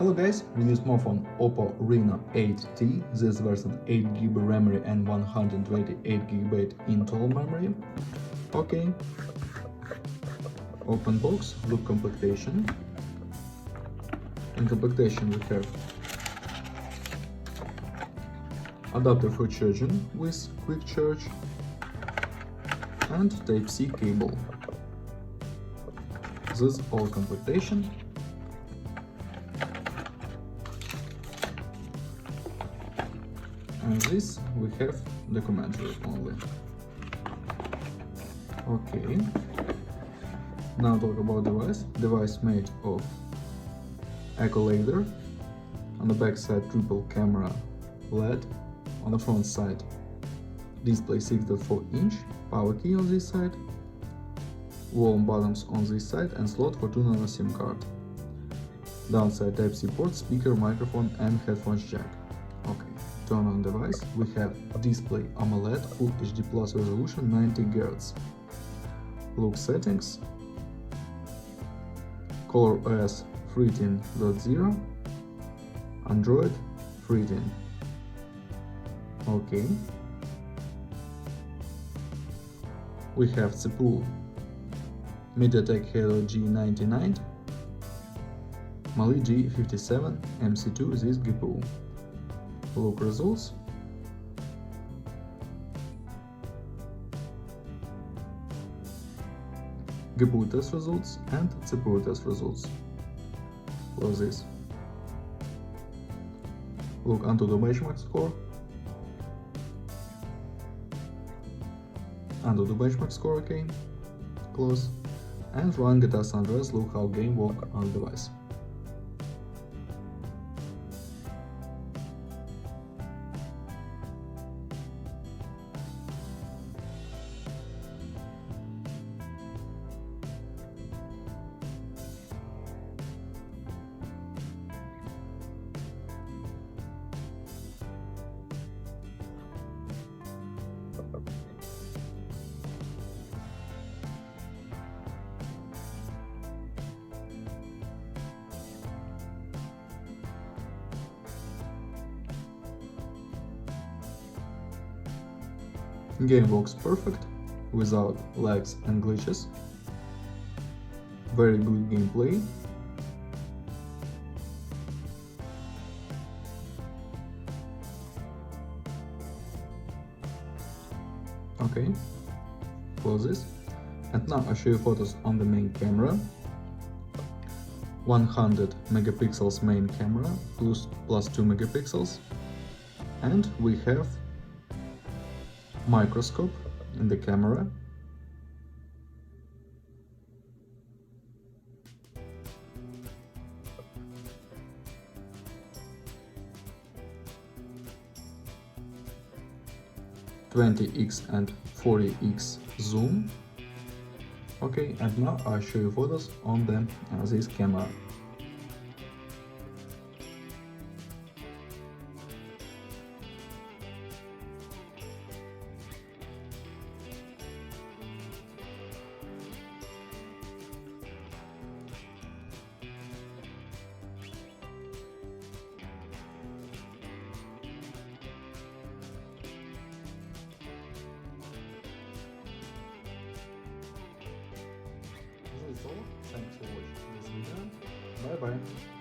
Hello guys, review smartphone OPPO Reno8 T. This version 8GB memory and 128GB internal memory. Okay. Open box, look completion. In completion we have adapter for charging with quick charge and Type-C cable. This is all completion. And this we have documentary only. Okay. Now talk about device. Device made of eco leather. On the back side triple camera LED. On the front side display 6.4-inch, power key on this side, warm buttons on this side and slot for 2 nano SIM card. Downside Type-C port, speaker, microphone and headphones jack. Okay. Turn on device, we have display AMOLED Full HD Plus resolution 90 Hz. Look settings, Color OS 13.0, Android 13. Okay. We have CPU MediaTek Helio G99, Mali G57, MC2 this GPU. Look results. GPU test results and CPU test results. Close this. Look onto the benchmark score. Under the benchmark score, okay. Close. And run GTA San Andreas, look how game work on the device. Game works perfect, without lags and glitches. Very good gameplay. Okay, close this. And now I show you photos on the main camera. 100 megapixels main camera plus 2 megapixels. And we have microscope in the camera. (20x and 40x zoom). Okay, and now I'll show you photos on this camera. That's all. Thanks for watching this video. Bye bye.